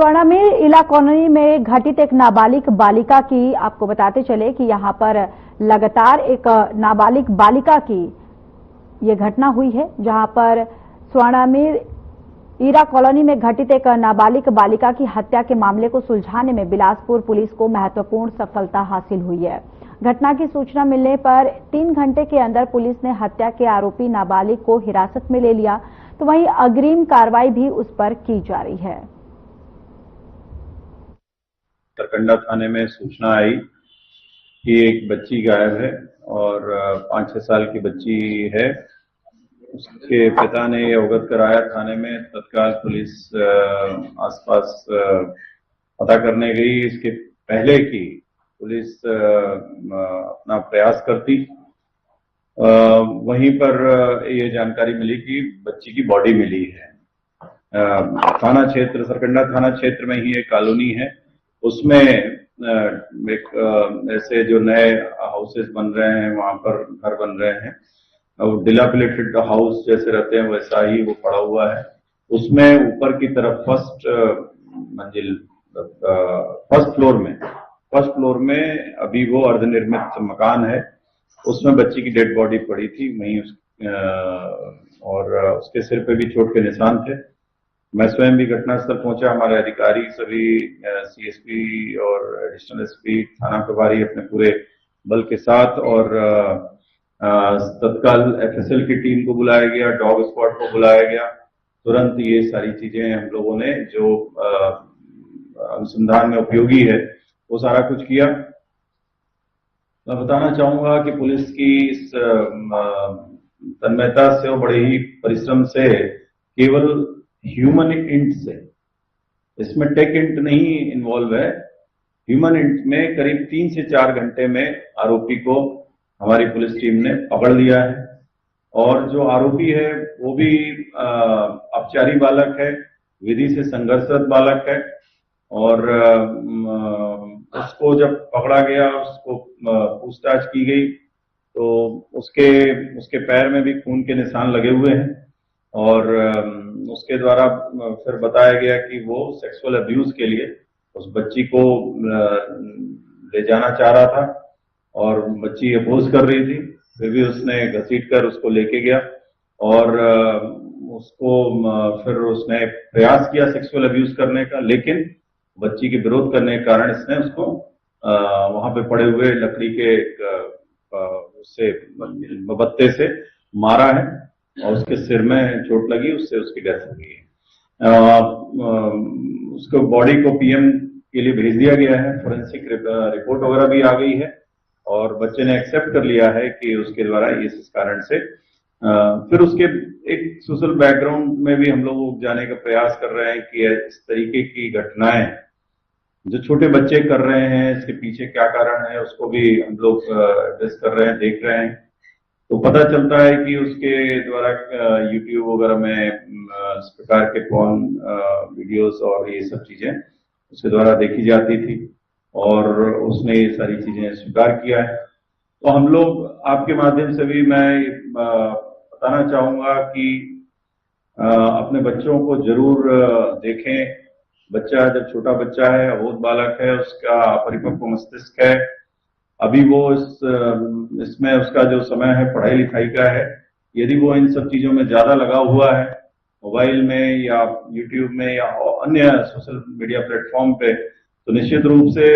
स्वर्णामीर इला कॉलोनी में घटित एक नाबालिग बालिका की आपको बताते चले कि यहां पर लगातार एक नाबालिग बालिका की ये घटना हुई है, जहां पर स्वर्णामीर ईरा कॉलोनी में घटित एक नाबालिग बालिका की हत्या के मामले को सुलझाने में बिलासपुर पुलिस को महत्वपूर्ण सफलता हासिल हुई है। घटना की सूचना मिलने पर 3 घंटे के अंदर पुलिस ने हत्या के आरोपी नाबालिग को हिरासत में ले लिया, तो वहीं अग्रिम कार्रवाई भी उस पर की जा रही है। सरकंडा थाने में सूचना आई कि एक बच्ची गायब है और 5-6 साल की बच्ची है। उसके पिता ने ये अवगत कराया थाने में। तत्काल पुलिस आसपास पता करने गई। इसके पहले की पुलिस अपना प्रयास करती, वहीं पर ये जानकारी मिली कि बच्ची की बॉडी मिली है। थाना क्षेत्र सरकंडा थाना क्षेत्र में ही एक कॉलोनी है, उसमें एक ऐसे जो नए हाउसेस बन रहे हैं, वहां पर घर बन रहे हैं, और डिलापिलेटेड हाउस जैसे रहते हैं वैसा ही वो पड़ा हुआ है। उसमें ऊपर की तरफ फर्स्ट फ्लोर में अभी वो अर्धनिर्मित मकान है, उसमें बच्ची की डेड बॉडी पड़ी थी वहीं और उसके सिर पे भी चोट के निशान थे। मैं स्वयं भी घटनास्थल पहुंचा। हमारे अधिकारी सभी सीएसपी और एडिशनल एसपी थाना प्रभारी अपने पूरे बल के साथ, और तत्काल एफएसएल की टीम को बुलाया गया, डॉग स्क्वाड को बुलाया गया। तुरंत ये सारी चीजें हम लोगों ने जो अनुसंधान में उपयोगी है वो सारा कुछ किया। मैं बताना चाहूंगा कि पुलिस की इस तन्मयता से और बड़े ही परिश्रम से, केवल ह्यूमन इंट से, इसमें टेक इंट नहीं इन्वॉल्व है, ह्यूमन इंट में करीब 3 से 4 घंटे में आरोपी को हमारी पुलिस टीम ने पकड़ लिया है। और जो आरोपी है वो भी अपचारी बालक है, विधि से संघर्षरत बालक है, और उसको जब पकड़ा गया, उसको पूछताछ की गई तो उसके पैर में भी खून के निशान लगे हुए हैं, और उसके द्वारा फिर बताया गया कि वो सेक्सुअल अब्यूज के लिए उस बच्ची को ले जाना चाह रहा था और बच्ची अपोज कर रही थी, फिर भी उसने घसीटकर उसको लेके गया और उसको फिर उसने प्रयास किया सेक्सुअल अब्यूज करने का, लेकिन बच्ची के विरोध करने के कारण इसने उसको वहां पे पड़े हुए लकड़ी के उससे बत्ते से मारा है और उसके सिर में चोट लगी, उससे उसकी डेथ हो गई है। उसको बॉडी को पीएम के लिए भेज दिया गया है, फोरेंसिक रिपोर्ट वगैरह भी आ गई है और बच्चे ने एक्सेप्ट कर लिया है कि उसके द्वारा इस कारण से। फिर उसके एक सोशल बैकग्राउंड में भी हम लोग जाने का प्रयास कर रहे हैं कि इस तरीके की घटनाएं जो छोटे बच्चे कर रहे हैं, इसके पीछे क्या कारण है, उसको भी हम लोग एड्रेस कर रहे हैं, देख रहे हैं। तो पता चलता है कि उसके द्वारा यूट्यूब वगैरह में इस प्रकार के पॉर्न वीडियोस और ये सब चीजें उसके द्वारा देखी जाती थी और उसने ये सारी चीजें स्वीकार किया है। तो हम लोग आपके माध्यम से भी मैं बताना चाहूंगा कि अपने बच्चों को जरूर देखें। बच्चा जब छोटा बच्चा है, अबोध बालक है, उसका अपरिपक्व मस्तिष्क है, अभी वो इसमें उसका जो समय है पढ़ाई लिखाई का है। यदि वो इन सब चीजों में ज्यादा लगा हुआ है, मोबाइल में या यूट्यूब में या अन्य सोशल मीडिया प्लेटफॉर्म पे, तो निश्चित रूप से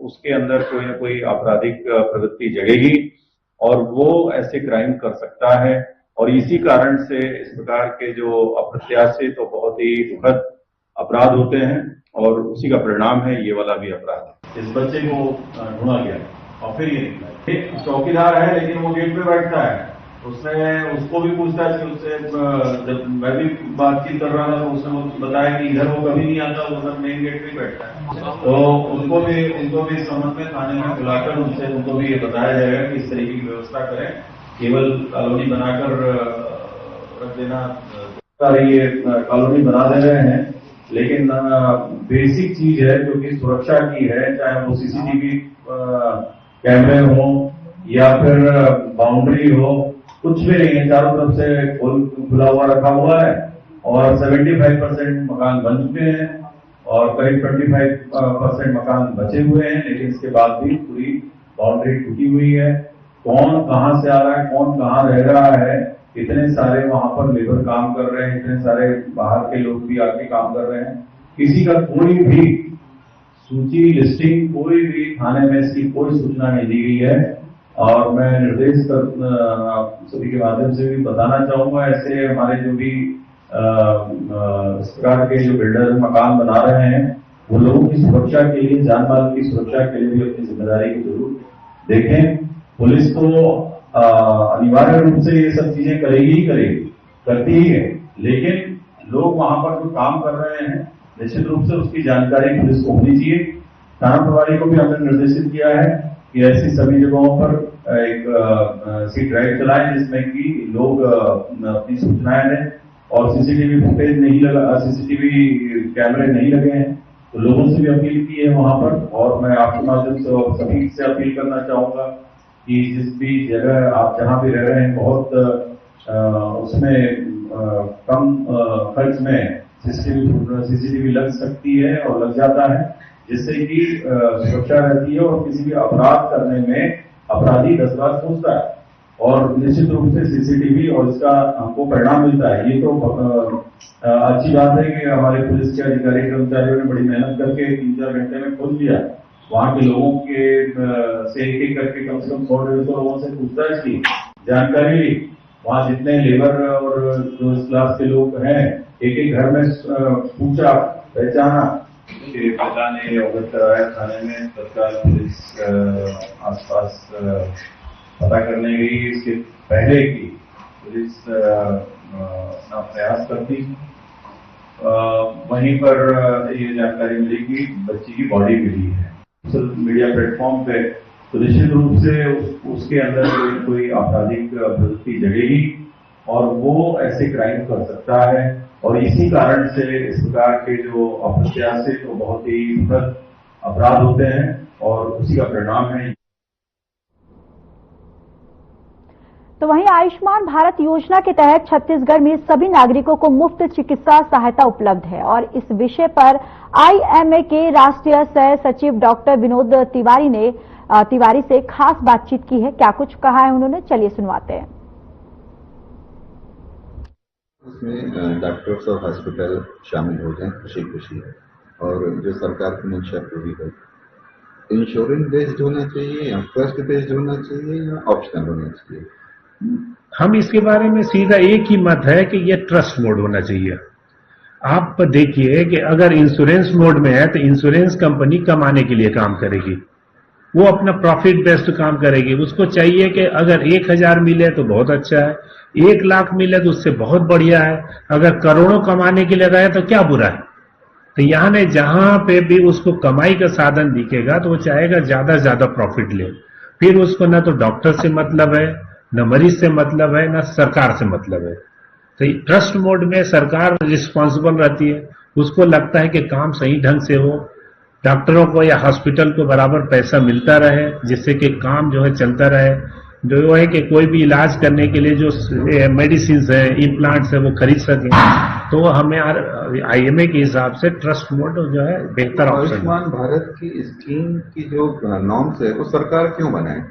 उसके अंदर कोई ना कोई आपराधिक प्रवृत्ति जगेगी और वो ऐसे क्राइम कर सकता है। और इसी कारण से इस प्रकार के जो अप्रत्याशित तो बहुत ही दुखद अपराध होते हैं और उसी का परिणाम है ये वाला भी अपराध। इस बच्चे को ढूंढा गया और फिर ये निकला। चौकीदार है लेकिन वो गेट पे बैठता है, उसको भी पूछता है कि उससे जब मैं भी बातचीत कर रहा था तो उसने बताया कि इधर वो कभी नहीं आता, वो उधर मेन गेट पे बैठता है। तो उनको भी इस संबंध में थाने में बुलाकर उनको भी ये बताया जाएगा कि इस तरीके की व्यवस्था करें। केवल कॉलोनी बनाकर रख देना, ये कॉलोनी बना दे रहे हैं, लेकिन बेसिक चीज है जो कि सुरक्षा की है, चाहे वो सीसीटीवी कैमरे हो या फिर बाउंड्री हो, कुछ भी नहीं है। चारों तरफ से खुला हुआ रखा हुआ है और 75% मकान बन चुके हैं और करीब 25% मकान बचे हुए हैं, लेकिन इसके बाद भी पूरी बाउंड्री टूटी हुई है। कौन कहां से आ रहा है, कौन कहां रह रहा है, इतने सारे वहां पर लेबर काम कर रहे हैं, इतने सारे बाहर के लोग भी आके काम कर रहे हैं, किसी का कोई भी सूची लिस्टिंग कोई भी थाने में इसकी कोई सूचना नहीं दी गई है। और मैं निर्देश आप सभी के माध्यम से भी बताना चाहूंगा, ऐसे हमारे जो भी इस प्रकार के जो बिल्डर मकान बना रहे हैं, वो लोगों की सुरक्षा के लिए, जान माल की सुरक्षा के लिए भी अपनी जिम्मेदारी को जरूर देखें। पुलिस तो अनिवार्य रूप से ये सब चीजें करेगी ही करेगी, करती ही है, लेकिन लोग वहां पर जो काम कर रहे हैं, निश्चित रूप से उसकी जानकारी पुलिस को होनी चाहिए। थाना प्रभारी को भी हमने निर्देशित किया है कि ऐसी सभी जगहों पर एक सी ड्राइव चलाएं, जिसमें कि लोग अपनी सूचनाएं दें, और सीसीटीवी फुटेज नहीं लगा, सीसीटीवी कैमरे नहीं लगे हैं, तो लोगों से भी अपील की है वहां पर। और मैं आपके माध्यम से और सभी से अपील करना चाहूंगा कि जिस भी जगह आप जहां भी रह रहे हैं, बहुत उसमें कम खर्च में सीसीटीवी लग सकती है और लग जाता है, जिससे कि सुरक्षा रहती है और किसी भी अपराध करने में अपराधी 10 बार सोचता है, और निश्चित रूप से सीसीटीवी और इसका हमको परिणाम मिलता है। ये तो अच्छी बात है कि हमारे पुलिस के अधिकारी कर्मचारियों ने बड़ी मेहनत करके 3-4 घंटे में खोल दिया। वहां के लोगों के से एक करके कम से कम 100-150 लोगों से पूछताछ की, जानकारी ली। वहां जितने लेबर और जो इस क्लास के लोग हैं, एक घर में पूछा, पहचाना, कि पिता ने अवगत कराया थाने में। तत्काल पुलिस आसपास पता करने गई। इसके पहले की पुलिस अपना प्रयास करती, वहीं पर ये जानकारी मिली कि बच्ची की बॉडी मिली है सोशल मीडिया प्लेटफॉर्म पे, तो निश्चित रूप से उसके अंदर कोई आपराधिक प्रवृत्ति जगेगी और वो ऐसे क्राइम कर सकता है। और इसी कारण से इस प्रकार के जो अप्रत्याशित तो बहुत ही दुखद अपराध होते हैं और उसी का परिणाम है। तो वहीं आयुष्मान भारत योजना के तहत छत्तीसगढ़ में सभी नागरिकों को मुफ्त चिकित्सा सहायता उपलब्ध है, और इस विषय पर आईएमए के राष्ट्रीय सह सचिव डॉक्टर विनोद तिवारी से खास बातचीत की है। क्या कुछ कहा है उन्होंने, चलिए सुनवाते हैं। उसमें डॉक्टर्स और हॉस्पिटल शामिल हो जाएं खुशी खुशी, और जो सरकार की मंशा पूरी हो। इंश्योरेंस बेस्ड होना चाहिए या ट्रस्ट बेस्ड होना चाहिए या ऑप्शनल होना चाहिए? हम इसके बारे में सीधा एक ही मत है कि ये ट्रस्ट मोड होना चाहिए। आप देखिए कि अगर इंश्योरेंस मोड में है तो इंश्योरेंस कंपनी कमाने के लिए काम करेगी, वो अपना प्रॉफिट बेस्ड काम करेगी। उसको चाहिए कि अगर 1000 मिले तो बहुत अच्छा है, 1 लाख मिले तो उससे बहुत बढ़िया है, अगर करोड़ों कमाने के लिए गए तो क्या बुरा है। तो यहाँ ने जहां पे भी उसको कमाई का साधन दिखेगा तो वो चाहेगा ज्यादा से ज्यादा प्रॉफिट ले। फिर उसको न तो डॉक्टर से मतलब है, न मरीज से मतलब है, न सरकार से मतलब है। तो ट्रस्ट मोड में सरकार रिस्पॉन्सिबल रहती है, उसको लगता है कि काम सही ढंग से हो, डॉक्टरों को या हॉस्पिटल को बराबर पैसा मिलता रहे, जिससे कि काम जो है चलता रहे। जो है कि कोई भी इलाज करने के लिए जो मेडिसिन है, इम्प्लांट्स है, वो खरीद सके। तो हमें आईएमए के हिसाब से ट्रस्ट मोड जो है बेहतर ऑप्शन। आयुष्मान भारत की स्कीम की जो नॉर्म्स है वो सरकार क्यों बनाए?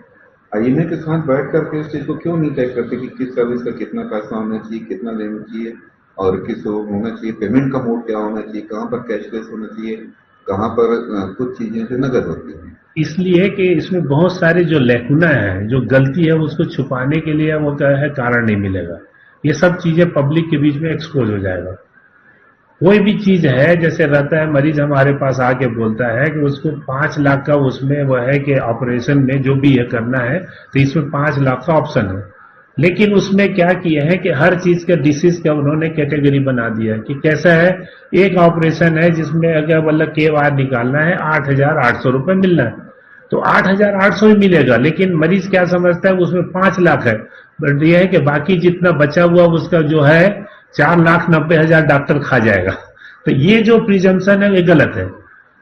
आईएमए के साथ बैठ करके इस चीज को क्यों नहीं तय करते कि किस सर्विस का कितना पैसा होना चाहिए, कितना लेना चाहिए, और किस होना चाहिए, पेमेंट का मोड क्या होना चाहिए, कहाँ पर कैशलेस होना चाहिए, कहाँ पर कुछ चीजें जो नगद होती हैं। इसलिए कि इसमें बहुत सारी जो लैकुना है, जो गलती है, उसको छुपाने के लिए वो क्या है कारण नहीं मिलेगा। ये सब चीजें पब्लिक के बीच में एक्सपोज हो जाएगा। कोई भी चीज है, जैसे रहता है मरीज हमारे पास आके बोलता है कि उसको 5 लाख का उसमें वो है कि ऑपरेशन में जो भी ये करना है तो इसमें 5 लाख का ऑप्शन है, लेकिन उसमें क्या किया है कि हर चीज के डिसीज का उन्होंने कैटेगरी बना दिया है कि कैसा है। एक ऑपरेशन है जिसमें अगर मतलब के वार निकालना है 8,800 रुपए मिलना है, तो 8,800 ही मिलेगा, लेकिन मरीज क्या समझता है उसमें 5 लाख है, बट यह है कि बाकी जितना बचा हुआ उसका जो है 4,90,000 डॉक्टर खा जाएगा। तो ये जो प्रिजम्पशन है ये गलत है।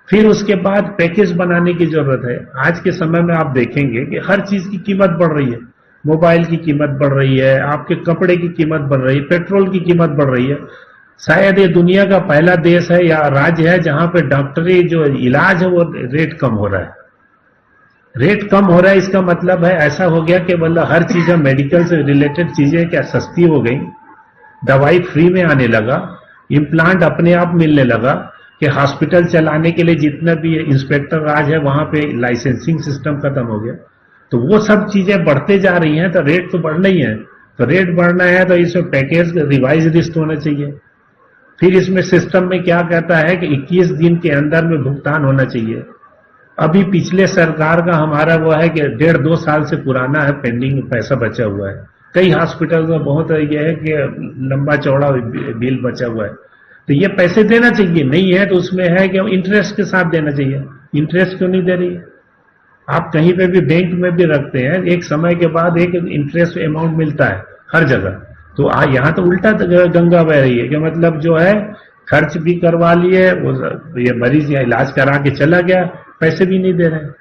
फिर उसके बाद पैकेज बनाने की जरूरत है। आज के समय में आप देखेंगे कि हर चीज की कीमत बढ़ रही है, मोबाइल की कीमत बढ़ रही है, आपके कपड़े की कीमत बढ़ रही है, पेट्रोल की कीमत बढ़ रही है। शायद ये दुनिया का पहला देश है या राज्य है जहां पे डॉक्टरी जो इलाज है वो रेट कम हो रहा है। रेट कम हो रहा है इसका मतलब है ऐसा हो गया कि मतलब हर चीज मेडिकल से रिलेटेड चीजें क्या सस्ती हो गई, दवाई फ्री में आने लगा, इम्प्लांट अपने आप मिलने लगा कि हॉस्पिटल चलाने के लिए जितना भी इंस्पेक्टर राज है वहां पे लाइसेंसिंग सिस्टम खत्म हो गया। तो वो सब चीजें बढ़ते जा रही हैं तो रेट तो बढ़ना ही है। तो रेट बढ़ना है तो इसमें पैकेज रिवाइज लिस्ट होना चाहिए। फिर इसमें सिस्टम में क्या कहता है कि 21 दिन के अंदर में भुगतान होना चाहिए। अभी पिछले सरकार का हमारा वो है कि 1.5-2 साल से पुराना है, पेंडिंग पैसा बचा हुआ है। कई हॉस्पिटल में बहुत ये है कि लंबा चौड़ा बिल बचा हुआ है, तो ये पैसे देना चाहिए। नहीं है तो उसमें है कि इंटरेस्ट के साथ देना चाहिए। इंटरेस्ट क्यों नहीं दे रही है? आप कहीं पे भी बैंक में भी रखते हैं, एक समय के बाद एक इंटरेस्ट अमाउंट मिलता है हर जगह। तो यहाँ तो उल्टा गंगा बह रही है कि मतलब जो है खर्च भी करवा लिए, वो ये मरीज या इलाज करा के चला गया, पैसे भी नहीं दे रहे हैं।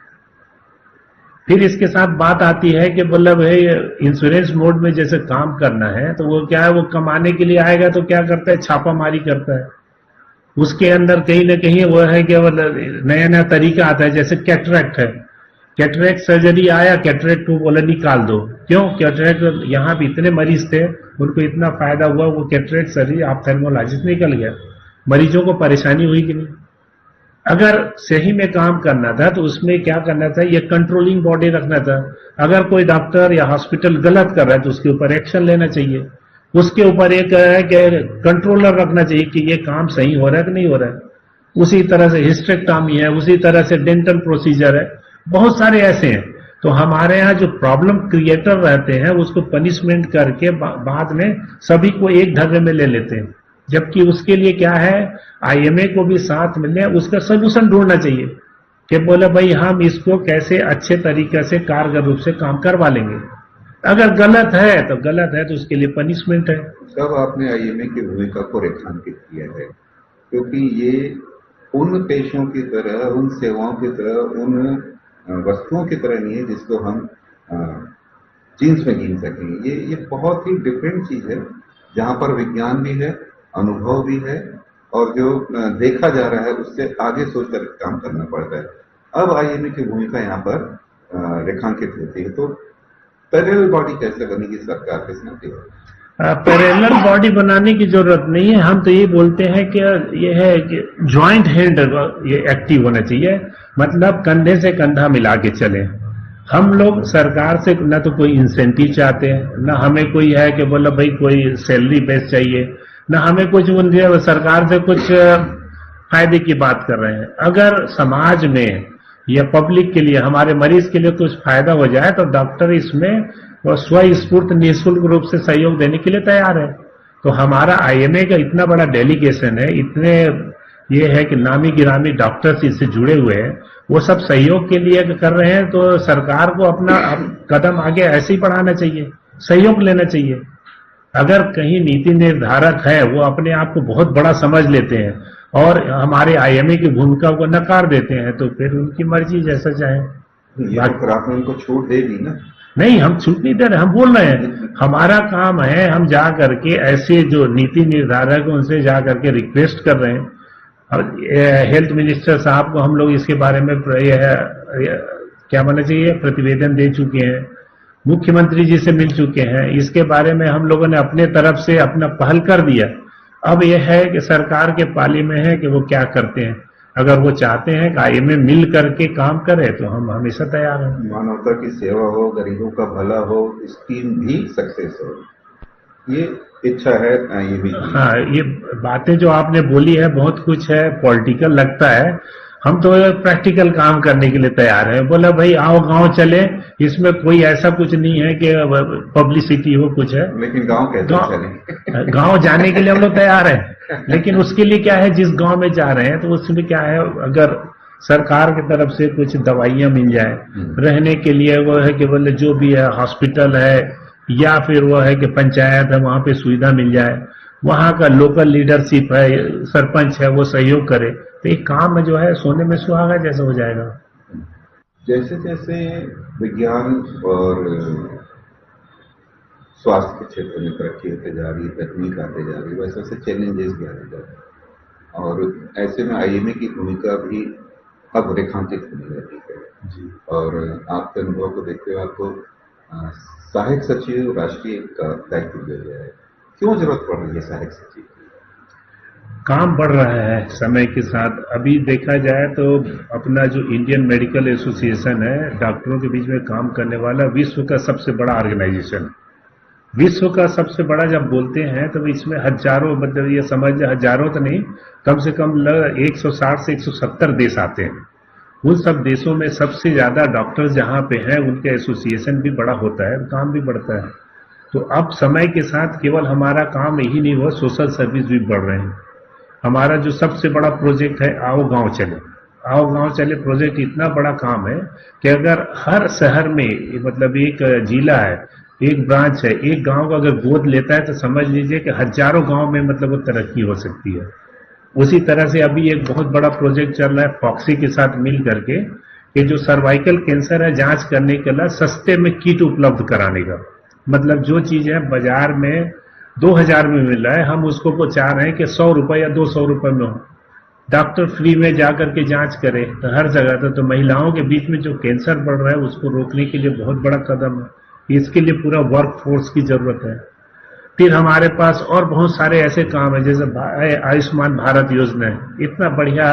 फिर इसके साथ बात आती है कि मतलब है इंश्योरेंस मोड में जैसे काम करना है तो वो क्या है, वो कमाने के लिए आएगा तो क्या करता है, छापामारी करता है। उसके अंदर कहीं ना कहीं वो है कि मतलब नया नया तरीका आता है। जैसे कैटरेक्ट है, कैटरेक्ट सर्जरी आया, कैटरेक्ट को बोला निकाल दो। क्यों? कैटरेक्ट यहाँ भी इतने मरीज थे, उनको इतना फायदा हुआ, वो कैटरेक्ट सर्जरी ऑप्थेल्मोलॉजिस्ट निकल गया। मरीजों को परेशानी हुई कि नहीं? अगर सही में काम करना था तो उसमें क्या करना था, ये कंट्रोलिंग बॉडी रखना था। अगर कोई डॉक्टर या हॉस्पिटल गलत कर रहा है तो उसके ऊपर एक्शन लेना चाहिए। उसके ऊपर एक है कि कंट्रोलर रखना चाहिए कि ये काम सही हो रहा है कि नहीं हो रहा है। उसी तरह से हिस्टेक्टॉमी है, उसी तरह से डेंटल प्रोसीजर है, बहुत सारे ऐसे हैं। तो हमारे यहाँ जो प्रॉब्लम क्रिएटर रहते हैं उसको पनिशमेंट करके बाद में सभी को एक ढर्रे में ले लेते हैं, जबकि उसके लिए क्या है, आईएमए को भी साथ मिलने उसका सोल्यूशन ढूंढना चाहिए कि बोले भाई हम इसको कैसे अच्छे तरीके से कारगर रूप से काम करवा लेंगे। अगर गलत है तो उसके लिए पनिशमेंट है। तब आपने आईएमए की भूमिका को रेखांकित किया है, क्योंकि ये उन पेशों की तरह, उन सेवाओं की तरह, उन वस्तुओं की तरह नहीं है जिसको हम जीन्स में गिन सकें। ये बहुत ही डिफरेंट चीज है जहां पर विज्ञान भी है, अनुभव भी है, और जो देखा जा रहा है उससे आगे सोचकर काम करना पड़ता है। अब आईएमए की भूमिका यहाँ पर रेखांकित होती है। तो पैरेलल बॉडी कैसे बनेगी सरकार के साथ? पैरेलल बॉडी बनाने की जरूरत नहीं है। हम तो ये बोलते हैं कि ये है कि ज्वाइंट हैंड ये एक्टिव होना चाहिए, मतलब कंधे से कंधा मिला के चले। हम लोग सरकार से न तो कोई इंसेंटिव चाहते हैं, न हमें कोई है कि बोला भाई कोई सैलरी बेस चाहिए, न हमें कुछ सरकार से कुछ फायदे की बात कर रहे हैं। अगर समाज में या पब्लिक के लिए, हमारे मरीज के लिए कुछ फायदा हो जाए तो डॉक्टर इसमें स्वस्फूर्त निःशुल्क रूप से सहयोग देने के लिए तैयार है। तो हमारा आईएमए का इतना बड़ा डेलीगेशन है, इतने ये है कि नामी गिरामी डॉक्टर्स इससे जुड़े हुए हैं, वो सब सहयोग के लिए कर रहे हैं। तो सरकार को अपना कदम आगे ऐसे ही बढ़ाना चाहिए, सहयोग लेना चाहिए। अगर कहीं नीति निर्धारक है वो अपने आप को बहुत बड़ा समझ लेते हैं और हमारे आईएमए की भूमिका को नकार देते हैं तो फिर उनकी मर्जी, जैसा चाहे। फिर आपने उनको छूट दे दी ना? नहीं, हम छूट नहीं दे रहे, हम बोल रहे हैं हमारा काम है, हम जा करके ऐसे जो नीति निर्धारक उनसे जा करके रिक्वेस्ट कर रहे हैं। और हेल्थ मिनिस्टर साहब को हम लोग इसके बारे में क्या मानना चाहिए, प्रतिवेदन दे चुके हैं, मुख्यमंत्री जी से मिल चुके हैं। इसके बारे में हम लोगों ने अपने तरफ से अपना पहल कर दिया। अब यह है कि सरकार के पाली में है कि वो क्या करते हैं। अगर वो चाहते हैं कि आईएमए मिल करके काम करे तो हम हमेशा तैयार हैं। मानवता की सेवा हो, गरीबों का भला हो, स्कीम भी सक्सेस हो, ये इच्छा है ये भी। हाँ, ये बातें जो आपने बोली है बहुत कुछ है, पॉलिटिकल लगता है, हम तो प्रैक्टिकल काम करने के लिए तैयार हैं। बोला भाई आओ गांव चले, इसमें कोई ऐसा कुछ नहीं है कि पब्लिसिटी हो कुछ है। लेकिन गांव कैसे चले? गांव जाने के लिए हम लोग तैयार हैं, लेकिन उसके लिए क्या है, जिस गांव में जा रहे हैं तो उसमें क्या है, अगर सरकार की तरफ से कुछ दवाइयां मिल जाए रहने के लिए, वो है कि बोले जो भी है हॉस्पिटल है या फिर वो है कि पंचायत है वहां पे सुविधा मिल जाए, वहां का लोकल लीडरशिप है, सरपंच है, वो सहयोग करे तो एक काम जो है सोने में सुहागा जैसा हो जाएगा। जैसे जैसे विज्ञान और स्वास्थ्य के क्षेत्र में तरक्की होते जा रही है, तकनीक आते जा रही है, वैसे वैसे चैलेंजेस भी आते जा रहे हैं और ऐसे में आईएमए की भूमिका भी अब रेखांकित होने लगी है जी। और आपके अनुभव को देखते हुए आपको सहायक सचिव राष्ट्रीय का दायित्व दिया गया है। क्यों जरूरत पड़ रही है सहायक सचिव की? काम बढ़ रहा है समय के साथ। अभी देखा जाए तो अपना जो इंडियन मेडिकल एसोसिएशन है, डॉक्टरों के बीच में काम करने वाला विश्व का सबसे बड़ा ऑर्गेनाइजेशन है। विश्व का सबसे बड़ा जब बोलते हैं तो इसमें हजारों, मतलब ये समझ हजारों तो नहीं, कम से कम 160 से 170 देश आते हैं। उन सब देशों में सबसे ज्यादा डॉक्टर जहां पे हैं उनके एसोसिएशन भी बड़ा होता है, काम भी बढ़ता है। तो अब समय के साथ केवल हमारा काम यही नहीं हुआ, सोशल सर्विस भी बढ़ रहे हैं। हमारा जो सबसे बड़ा प्रोजेक्ट है आओ गांव चले, आओ गांव चले प्रोजेक्ट इतना बड़ा काम है कि अगर हर शहर में, मतलब एक जिला है, एक ब्रांच है, एक गांव का अगर गोद लेता है तो समझ लीजिए कि हजारों गांव में मतलब वो तरक्की हो सकती है। उसी तरह से अभी एक बहुत बड़ा प्रोजेक्ट चल रहा है फॉक्सी के साथ मिल करके, कि जो सर्वाइकल कैंसर है जांच करने के लिए सस्ते में किट उपलब्ध कराने का, मतलब जो चीज है बाजार में 2000 में मिल रहा है, हम उसको चाह रहे हैं कि 100 रुपए या 200 रुपए में हो, डॉक्टर फ्री में जाकर के जांच करे तो हर जगह। तो महिलाओं के बीच में जो कैंसर बढ़ रहा है उसको रोकने के लिए बहुत बड़ा कदम है। इसके लिए पूरा वर्क फोर्स की जरूरत है। फिर हमारे पास और बहुत सारे ऐसे काम है, जैसे आयुष्मान भारत योजना है, इतना बढ़िया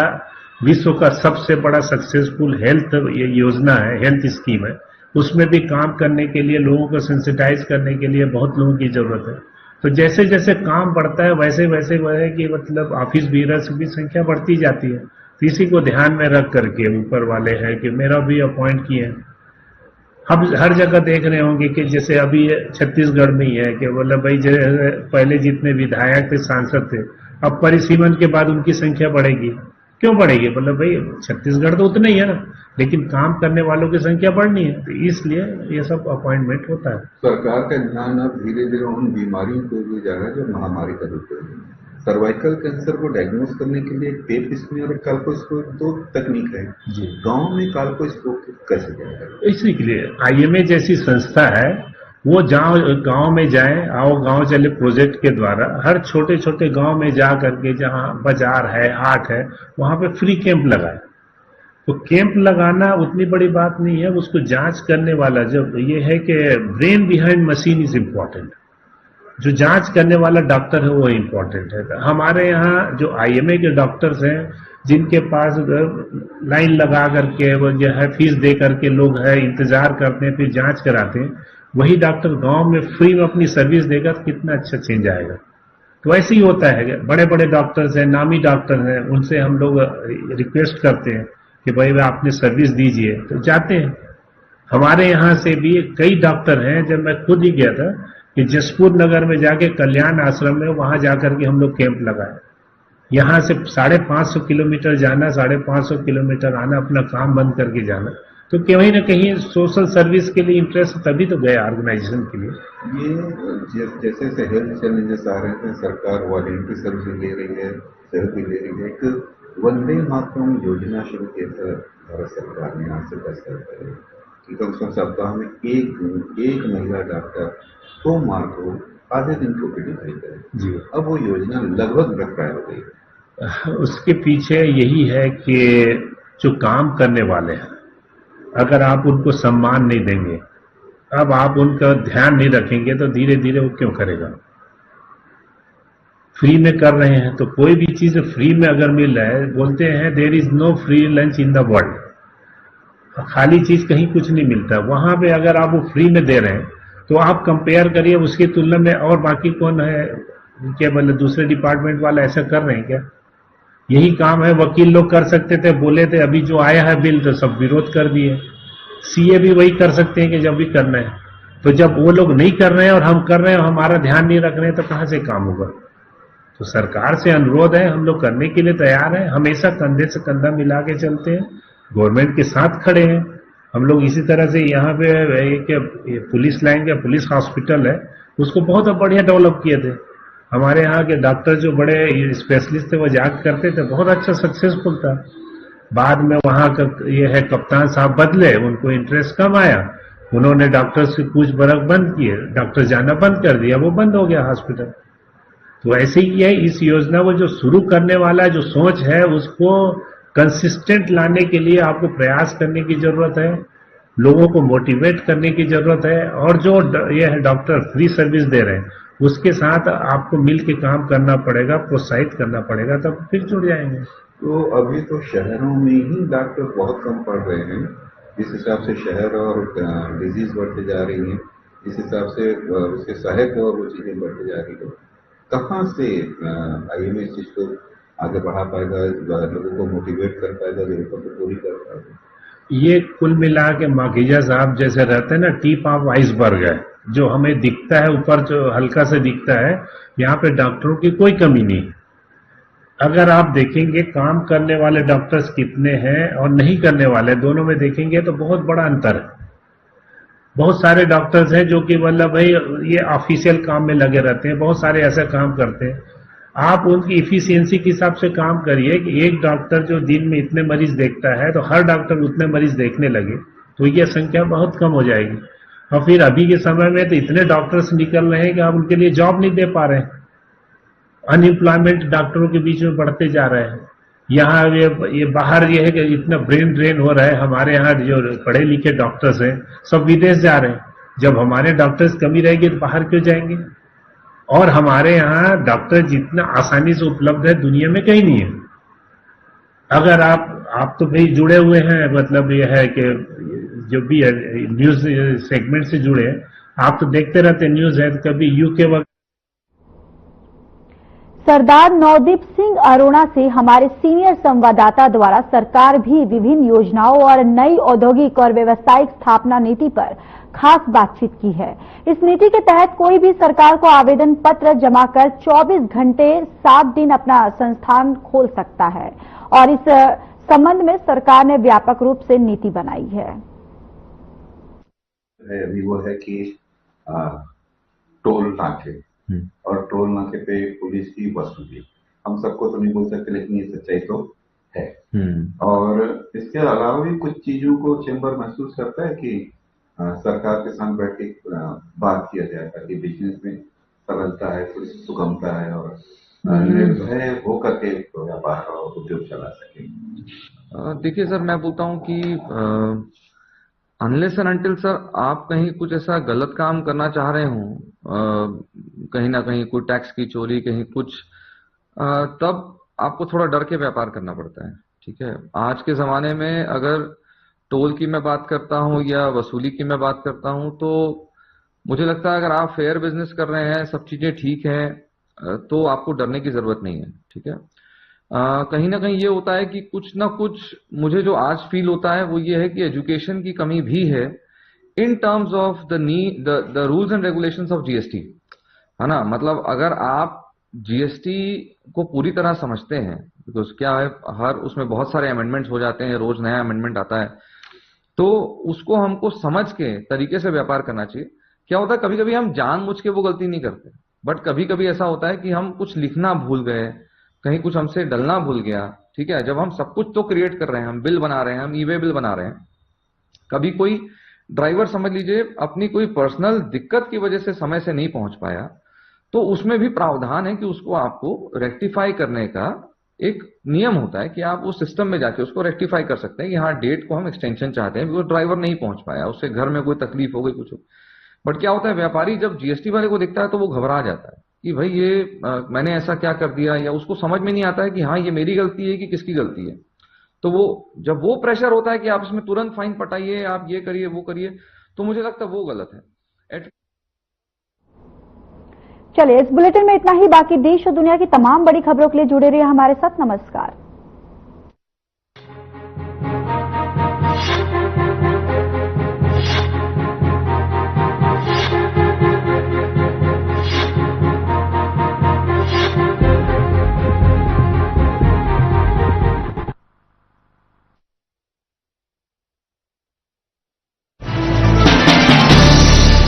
विश्व का सबसे बड़ा सक्सेसफुल हेल्थ योजना है, हेल्थ स्कीम है। उसमें भी काम करने के लिए, लोगों को सेंसिटाइज करने के लिए बहुत लोगों की जरूरत है। तो जैसे जैसे काम बढ़ता है वैसे वैसे वह है कि मतलब ऑफिस बीरर्स की छंख्या बढ़ती जाती है। तो इसी को ध्यान में रख करके ऊपर वाले हैं कि मेरा भी अपॉइंट किए हैं। हम हर जगह देख रहे होंगे कि जैसे अभी छत्तीसगढ़ में ही है कि मतलब भाई पहले जितने विधायक थे, सांसद थे, अब परिसीमन के बाद उनकी संख्या बढ़ेगी। क्यों बढ़ेगी? मतलब भाई छत्तीसगढ़ तो उतना ही है ना, लेकिन काम करने वालों की संख्या बढ़नी है, तो इसलिए ये सब अपॉइंटमेंट होता है। सरकार का ध्यान अब धीरे धीरे उन बीमारियों को भी जा रहा है जो महामारी का रूप है। सर्वाइकल कैंसर को डायग्नोज करने के लिए पेप स्मीयर और काल्कोस्कोप 2 तकनीक है जी। गांव में काल्कोस्कोप कैसे जाएगा? इसी के लिए आईएमए जैसी संस्था है, वो गांव में जाए, आओ गांव चले प्रोजेक्ट के द्वारा हर छोटे छोटे गांव में जा करके, जहां बाजार है, हाट है, वहां पे फ्री कैंप लगाए। तो कैंप लगाना उतनी बड़ी बात नहीं है, उसको जांच करने वाला जब ये है कि brain behind machine is important, जो जांच करने वाला डॉक्टर है वो इम्पोर्टेंट है। हमारे यहाँ जो आईएमए के डॉक्टर्स हैं, जिनके पास लाइन लगा करके वो जो है फीस दे करके लोग है इंतजार करते हैं, फिर जांच कराते हैं, वही डॉक्टर गांव में फ्री में अपनी सर्विस देगा तो कितना अच्छा चेंज आएगा। तो ऐसे ही होता है, बड़े बड़े डॉक्टर्स हैं, नामी डॉक्टर हैं, उनसे हम लोग रिक्वेस्ट करते हैं कि भाई आपने सर्विस दीजिए, तो जाते हैं। हमारे यहाँ से भी कई डॉक्टर हैं, जब मैं खुद ही गया था कि जसपुर नगर में जाके कल्याण आश्रम में, वहां जाकर के हम लोग कैंप लगाए। यहाँ से 550 किलोमीटर जाना, 550 किलोमीटर आना, अपना काम बंद करके जाना, तो कहीं ना कहीं सोशल सर्विस के लिए इंटरेस्ट तभी तो गया ऑर्गेनाइजेशन के लिए। ये जैसे जैसे हेल्थ चैलेंजेस आ रहे हैं, सरकार वॉलंटियर सर्विस ले रही है, सेल्फ ले रही है। एक वंदे मातरम योजना शुरू की था भारत सरकार ने आज से 10 साल पहले, कि कम से कम सप्ताह में एक महिला डॉक्टर सोमवार को आधे दिन को ओपीडी करे जी। अब वो योजना लगभग बरकरार हो गई। उसके पीछे यही है कि जो काम करने वाले हैं, अगर आप उनको सम्मान नहीं देंगे, अब आप उनका ध्यान नहीं रखेंगे, तो धीरे धीरे वो क्यों करेगा। फ्री में कर रहे हैं तो कोई भी चीज फ्री में अगर मिल रहा है, बोलते हैं there is no free lunch in the world, खाली चीज कहीं कुछ नहीं मिलता। वहां पे अगर आप वो फ्री में दे रहे हैं तो आप कंपेयर करिए उसकी तुलना में, और बाकी कौन है, क्या बोले दूसरे डिपार्टमेंट वाला ऐसा कर रहे हैं क्या? यही काम है वकील लोग कर सकते थे, बोले थे, अभी जो आया है बिल तो सब विरोध कर दिए। सीए भी वही कर सकते हैं कि जब भी करना है, तो जब वो लोग नहीं कर रहे हैं और हम कर रहे हैं, हमारा ध्यान नहीं रख रहे हैं, तो कहां से काम होगा। तो सरकार से अनुरोध है, हम लोग करने के लिए तैयार हैं, हमेशा कंधे से कंधा मिला के चलते हैं, गवर्नमेंट के साथ खड़े हैं हम लोग। इसी तरह से यहाँ पे एक पुलिस लाइन का पुलिस हॉस्पिटल है, उसको बहुत बढ़िया डेवलप किए थे हमारे यहाँ के डॉक्टर, जो बड़े स्पेशलिस्ट थे वो जाग करते थे, बहुत अच्छा सक्सेसफुल था। बाद में वहाँ का ये है कप्तान साहब बदले, उनको इंटरेस्ट कम आया, उन्होंने डॉक्टर्स की पूछ परख बंद की है, डॉक्टर जाना बंद कर दिया, वो बंद हो गया हॉस्पिटल। तो ऐसे ही है, इस योजना को जो शुरू करने वाला जो सोच है उसको कंसिस्टेंट लाने के लिए आपको प्रयास करने की जरूरत है, लोगों को मोटिवेट करने की जरूरत है, और जो ये डॉक्टर फ्री सर्विस दे रहे हैं उसके साथ आपको मिल के काम करना पड़ेगा, प्रोत्साहित करना पड़ेगा, तब फिर जुड़ जाएंगे। तो अभी तो शहरों में ही डॉक्टर बहुत कम पड़ रहे हैं, जिस हिसाब से शहर और डिजीज बढ़ते जा रही हैं, इस हिसाब से उसके सहायक और वो चीजें बढ़ते जा रही है। कहाँ से IMA इस चीज को आगे बढ़ा पाएगा, लोगों को मोटिवेट कर पाएगा, जरूरतों को पूरी कर पाएगा? ये कुल मिला के माखीजा साहब जैसे रहते हैं ना, टिप ऑफ आइसबर्ग है, जो हमें दिखता है ऊपर, जो हल्का से दिखता है, यहाँ पे डॉक्टरों की कोई कमी नहीं। अगर आप देखेंगे काम करने वाले डॉक्टर्स कितने हैं और नहीं करने वाले, दोनों में देखेंगे तो बहुत बड़ा अंतर है। बहुत सारे डॉक्टर्स हैं जो कि मतलब भाई ये ऑफिशियल काम में लगे रहते हैं, बहुत सारे ऐसा काम करते हैं। आप उनकी इफिशियंसी के हिसाब से काम करिए कि एक डॉक्टर जो दिन में इतने मरीज देखता है तो हर डॉक्टर उतने मरीज देखने लगे तो ये संख्या बहुत कम हो जाएगी। और फिर अभी के समय में तो इतने डॉक्टर्स निकल रहे हैं कि आप उनके लिए जॉब नहीं दे पा रहे हैं। अनएम्प्लॉयमेंट डॉक्टरों के बीच में बढ़ते जा रहे हैं। यहाँ ये बाहर ये है कि इतना ब्रेन ड्रेन हो रहा है, हमारे यहाँ जो पढ़े लिखे डॉक्टर्स हैं सब विदेश जा रहे हैं। जब हमारे डॉक्टर्स कमी रहेगी तो बाहर क्यों जाएंगे? और हमारे यहाँ डॉक्टर जितना आसानी से उपलब्ध है दुनिया में कहीं नहीं है। अगर आप तो भाई जुड़े हुए हैं, मतलब ये है कि जो भी है न्यूज सेगमेंट से जुड़े हैं, आप तो देखते रहते न्यूज है, तो कभी यूके वगैरह। सरदार नवदीप सिंह अरोड़ा से हमारे सीनियर संवाददाता द्वारा सरकार भी विभिन्न योजनाओं और नई औद्योगिक और व्यावसायिक स्थापना नीति पर खास बातचीत की है। इस नीति के तहत कोई भी सरकार को आवेदन पत्र जमा कर 24 घंटे 7 दिन अपना संस्थान खोल सकता है और इस संबंध में सरकार ने व्यापक रूप से नीति बनाई है। अभी वो है कि टोल नाके और टोल नाके पे पुलिस की वसूली, हम सबको तो नहीं बोल सकते लेकिन ये सच्चाई तो है। और इसके अलावा भी कुछ चीजों को चेंबर महसूस करता है कि सरकार के साथ बैठ के बात किया जाए ताकि बिजनेस में सरलता है, थोड़ी सुगमता है और निर्भय होकर के व्यापार और उद्योग चला सके। देखिए सर, मैं बोलता हूँ कि अनलेस एंड अनटिल सर आप कहीं कुछ ऐसा गलत काम करना चाह रहे हो, कहीं ना कहीं कोई टैक्स की चोरी, कहीं कुछ, तब आपको थोड़ा डर के व्यापार करना पड़ता है। ठीक है, आज के जमाने में अगर टोल की मैं बात करता हूं या वसूली की मैं बात करता हूं, तो मुझे लगता है अगर आप फेयर बिजनेस कर रहे हैं, सब चीजें ठीक है, तो आपको डरने की जरूरत नहीं है। ठीक है, कहीं ना कहीं ये होता है कि कुछ ना कुछ मुझे जो आज फील होता है वो ये है कि एजुकेशन की कमी भी है in terms of the rules and regulations of GST, है ना। मतलब अगर आप जीएसटी को पूरी तरह समझते हैं, बिकॉज क्या है, हर उसमें बहुत सारे अमेंडमेंट्स हो जाते हैं, रोज नया अमेंडमेंट आता है, तो उसको हमको समझ के तरीके से व्यापार करना चाहिए। क्या होता है, कभी कभी हम जानबूझ के वो गलती नहीं करते, बट कभी कभी ऐसा होता है कि हम कुछ लिखना भूल गए, कहीं कुछ हमसे डलना भूल गया। ठीक है, जब हम सब कुछ तो क्रिएट कर रहे हैं, हम बिल बना रहे हैं, हम ई वे बिल बना रहे हैं, कभी कोई ड्राइवर समझ लीजिए अपनी कोई पर्सनल दिक्कत की वजह से समय से नहीं पहुंच पाया, तो उसमें भी प्रावधान है कि उसको आपको रेक्टिफाई करने का एक नियम होता है कि आप उस सिस्टम में जाके उसको रेक्टिफाई कर सकते हैं कि हाँ डेट को हम एक्सटेंशन चाहते हैं, बिकॉज ड्राइवर नहीं पहुंच पाया, उससे घर में कोई तकलीफ हो गई, कुछ हो। बट क्या होता है, व्यापारी जब जीएसटी वाले को देखता है तो वो घबरा जाता है कि भाई ये मैंने ऐसा क्या कर दिया, या उसको समझ में नहीं आता है कि हाँ ये मेरी गलती है कि किसकी गलती है। तो वो जब वो प्रेशर होता है कि आप इसमें तुरंत फाइन पटाइए, आप ये करिए वो करिए, तो मुझे लगता है वो गलत है। चलिए, इस बुलेटिन में इतना ही। बाकी देश और दुनिया की तमाम बड़ी खबरों के लिए जुड़े रहिए हमारे साथ। नमस्कार।